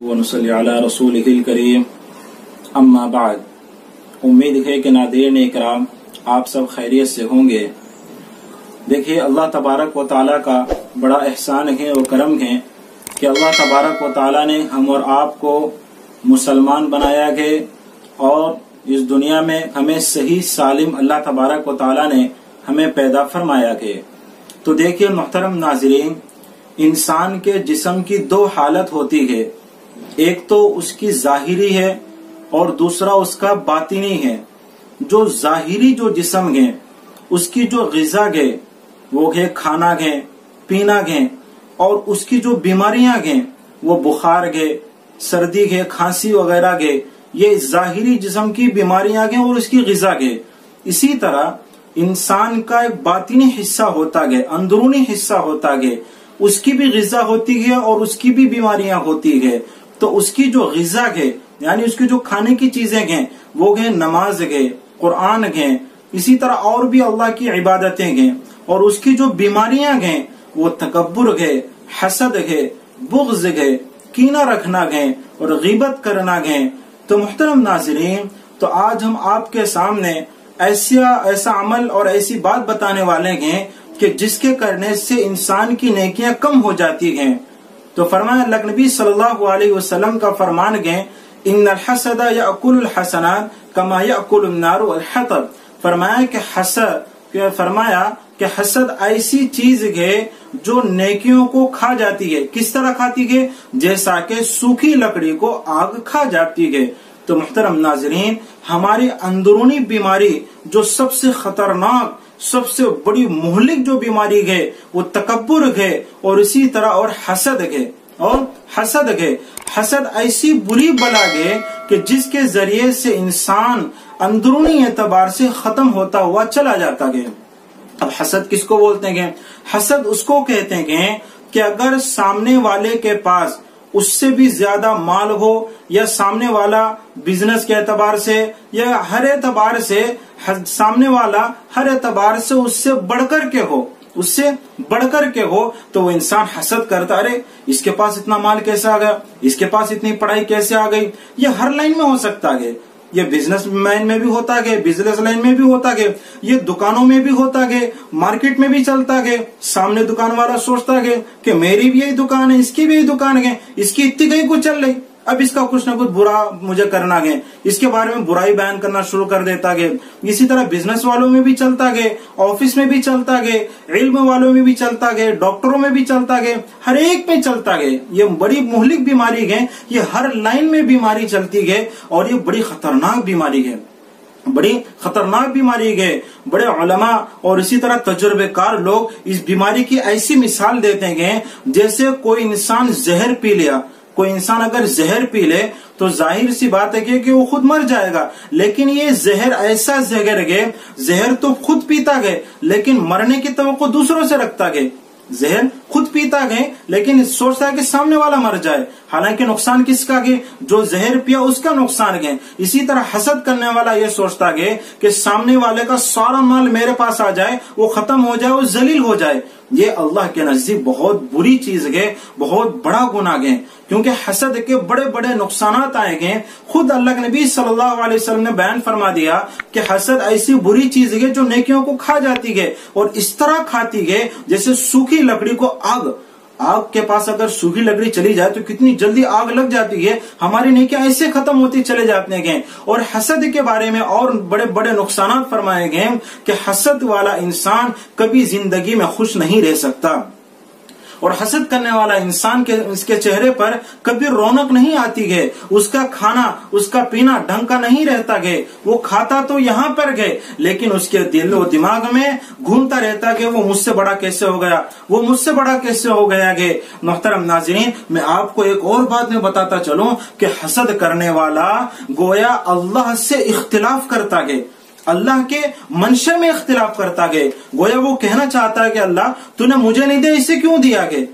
ونصلی علی رسولہ الکریم اما بعد۔ امید ہے کہ ناظرین اکرام آپ سب خیریت سے ہوں گے۔ دیکھیے اللہ تبارک و تعالیٰ کا بڑا احسان ہے و کرم ہے کہ اللہ تبارک و تعالیٰ نے ہم اور آپ کو مسلمان بنایا ہے اور اس دنیا میں ہمیں صحیح سالم اللہ تبارک و تعالیٰ نے ہمیں پیدا فرمایا ہے۔ تو دیکھیے محترم ناظرین، انسان کے جسم کی دو حالت ہوتی ہے، ایک تو اس کی ظاہری ہے اور دوسرا اس کا باطنی ہے۔ جو ظاہری جو جسم ہے اس کی جو غذا ہے وہ ہے کھانا ہے، پینا ہے، اور اس کی جو بیماریاں ہیں وہ بخار ہے، سردی ہے، کھانسی وغیرہ ہے، یہ ظاہری جسم کی بیماریاں ہیں اور اس کی غذا ہے۔ اسی طرح انسان کا ایک باطنی حصہ ہوتا ہے، اندرونی حصہ ہوتا ہے، اس کی بھی غذا ہوتی ہے اور اس کی بھی بیماریاں ہوتی ہے۔ تو اس کی جو غذا ہے یعنی اس کی جو کھانے کی چیزیں ہیں وہ ہے نماز ہے، قرآن ہے، اسی طرح اور بھی اللہ کی عبادتیں ہیں، اور اس کی جو بیماریاں ہیں وہ تکبر ہے، حسد ہے، بغض ہے، کینہ رکھنا ہے اور غیبت کرنا ہے۔ تو محترم ناظرین، تو آج ہم آپ کے سامنے ایسا عمل اور ایسی بات بتانے والے ہیں کہ جس کے کرنے سے انسان کی نیکیاں کم ہو جاتی ہیں۔ تو فرمایا اللہ نبی صلی اللہ علیہ وسلم کا فرمان ہے، ان الحسد یاکل الحسنات کما یاکل النار الحطب۔ فرمایا کہ حسد ایسی چیز ہے جو نیکیوں کو کھا جاتی ہے۔ کس طرح کھاتی ہے؟ جیسا کہ سوکھی لکڑی کو آگ کھا جاتی ہے۔ تو محترم ناظرین، ہماری اندرونی بیماری جو سب سے خطرناک، سب سے بڑی مہلک جو بیماری ہے وہ تکبر ہے، اور اسی طرح اور حسد ہے، اور حسد ہے۔ حسد ایسی بری بلا ہے کہ جس کے ذریعے سے انسان اندرونی اعتبار سے ختم ہوتا ہوا چلا جاتا ہے۔ اب حسد کس کو بولتے ہیں؟ حسد اس کو کہتے ہیں کہ اگر سامنے والے کے پاس اس سے بھی زیادہ مال ہو، یا سامنے والا بزنس کے اعتبار سے یا ہر اعتبار سے سامنے والا ہر اعتبار سے اس سے بڑھ کر کے ہو تو وہ انسان حسد کرتا، ارے اس کے پاس اتنا مال کیسے آ گیا، اس کے پاس اتنی پڑھائی کیسے آ گئی۔ یہ ہر لائن میں ہو سکتا ہے، یہ بزنس مین میں بھی ہوتا ہے، بزنس لائن میں بھی ہوتا ہے، یہ دکانوں میں بھی ہوتا ہے، مارکیٹ میں بھی چلتا ہے۔ سامنے دکان والا سوچتا ہے کہ میری بھی یہی دکان ہے، اس کی بھی یہی دکان ہے، اس کی اتنی گئی کچھ چل رہی، اب اس کا کچھ نہ کچھ برا مجھے کرنا ہے، اس کے بارے میں برائی بیان کرنا شروع کر دیتا ہے۔ اسی طرح بزنس والوں میں بھی چلتا ہے، آفس میں بھی چلتا ہے، علم والوں میں بھی چلتا ہے، ڈاکٹروں میں بھی چلتا ہے، ہر ایک میں چلتا ہے۔ یہ بڑی مہلک بیماری ہے، یہ ہر لائن میں بیماری چلتی ہے، اور یہ بڑی خطرناک بیماری ہے، بڑی خطرناک بیماری ہے۔ بڑے علماء اور اسی طرح تجربے کار لوگ اس بیماری کی ایسی مثال دیتے ہیں جیسے کوئی انسان زہر پی لیا۔ کوئی انسان اگر زہر پی لے تو ظاہر سی بات ہے کہ وہ خود مر جائے گا، لیکن یہ زہر ایسا زہر ہے، زہر تو خود پیتا گئے لیکن مرنے کی توقع دوسروں سے رکھتا گئے۔ زہر خود پیتا گئے لیکن سوچتا ہے کہ سامنے والا مر جائے، حالانکہ نقصان کس کا گئے؟ جو زہر پیا اس کا نقصان گئے۔ اسی طرح حسد کرنے والا یہ سوچتا گئے کہ سامنے والے کا سارا مال میرے پاس آ جائے، وہ ختم ہو جائے، وہ ذلیل ہو جائے۔ یہ اللہ کے نزدیک بہت بری چیز ہے، بہت بڑا گناہ ہے، کیونکہ حسد کے بڑے بڑے نقصانات آئے گئے۔ خود اللہ کے نبی صلی اللہ علیہ وسلم نے بیان فرما دیا کہ حسد ایسی بری چیز ہے جو نیکیوں کو کھا جاتی ہے، اور اس طرح کھاتی ہے جیسے سوکھی لکڑی کو آگ کے پاس اگر سوکھی لکڑی چلی جائے تو کتنی جلدی آگ لگ جاتی ہے، ہماری نیکیاں ایسے ختم ہوتی چلے جاتے ہیں۔ اور حسد کے بارے میں اور بڑے بڑے نقصانات فرمائے گئے کہ حسد والا انسان کبھی زندگی میں خوش نہیں رہ سکتا، اور حسد کرنے والا انسان کے اس کے چہرے پر کبھی رونق نہیں آتی ہے، اس کا کھانا اس کا پینا ڈھنگ کا نہیں رہتا ہے، وہ کھاتا تو یہاں پر گئے لیکن اس کے دل و دماغ میں گھومتا رہتا ہے کہ وہ مجھ سے بڑا کیسے ہو گیا، وہ مجھ سے بڑا کیسے ہو گیا ہے۔ محترم ناظرین، میں آپ کو ایک اور بات میں بتاتا چلوں کہ حسد کرنے والا گویا اللہ سے اختلاف کرتا ہے، اللہ کے منشا میں اختلاف کرتا گئے، گویا وہ کہنا چاہتا ہے کہ اللہ تو نے مجھے نہیں دیا، اسے کیوں دیا گئے؟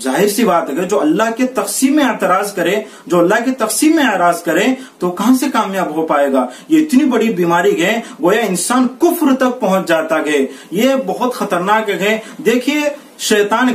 ظاہر سی بات ہے جو اللہ کے تقسیم میں اعتراض کرے، جو اللہ کی تقسیم میں اعراض کرے تو کہاں سے کامیاب ہو پائے گا؟ یہ اتنی بڑی بیماری ہے، گویا انسان کفر تک پہنچ جاتا ہے، یہ بہت خطرناک ہے۔ دیکھیے شیطان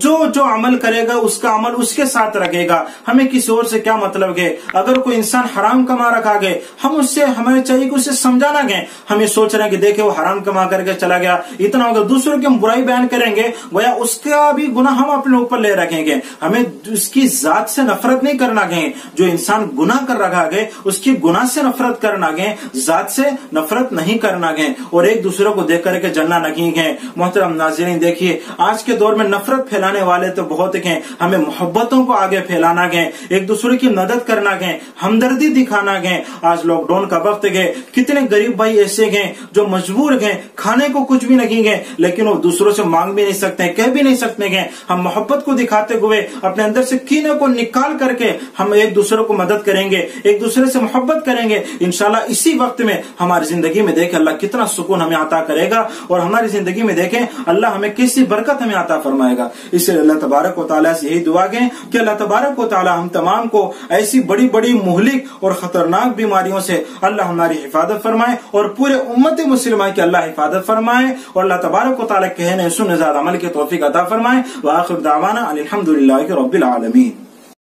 جو جو عمل کرے گا اس کا عمل اس کے ساتھ رکھے گا. ہمیں کسی اور سے کیا مطلب ہے؟ اگر کوئی انسان حرام کما رکھا گئے ہم اس سے ہمیں چاہیے کہ اسے سمجھانا گئے. ہم یہ سوچ رہے ہیں کہ دیکھیں وہ حرام کما کر کے چلا گیا اتنا ہوگا, دوسروں کی ہم برائی بیان کریں گے گویا اس کا بھی گناہ ہم اپنے اوپر لے رکھیں گے. ہمیں اس کی ذات سے نفرت نہیں کرنا گئے, جو انسان گناہ کر رکھا گئے اس کی گناہ سے نفرت کرنا گئے, ذات سے نفرت نہیں کرنا گئے, اور ایک دوسرے کو دیکھ کر کے جلنا نہیں گئے. محترم ناظرین دیکھیے آج کے دور میں نفرت پھیلانے والے تو بہت ہیں, ہمیں محبتوں کو آگے پھیلانا گئے, ایک دوسرے کی مدد کرنا گئے, ہمدردی دکھانا گئے. آج لاک ڈاؤن کا وقت گئے, کتنے غریب بھائی ایسے گئے جو مجبور گئے, کھانے کو کچھ بھی نہیں گئے, لیکن وہ دوسروں سے مانگ بھی نہیں سکتے, کہہ بھی نہیں سکتے گئے. ہم محبت کو دکھاتے ہوئے اپنے اندر سے کینے کو نکال کر کے ہم ایک دوسرے کو مدد کریں گے, ایک دوسرے سے محبت کریں گے. انشاءاللہ اسی وقت میں ہماری زندگی میں دیکھیں اللہ کتنا سکون ہمیں عطا کرے گا, اور ہماری زندگی میں دیکھیں اللہ ہمیں کیسی برکت ہمیں عطا فرمائے گا. اس لیے اللہ تبارک و تعالیٰ سے یہی دعا کریں کہ اللہ تبارک و تعالیٰ ہم تمام کو ایسی بڑی بڑی مہلک اور خطرناک بیماریوں سے اللہ ہماری حفاظت فرمائے, اور پورے امت مسلمہ کی اللہ حفاظت فرمائے, اور اللہ تبارک و تعالیٰ کہنے سننے زیادہ عمل کی توفیق عطا فرمائے. وآخر دعوانا الحمدللہ رب العالمین.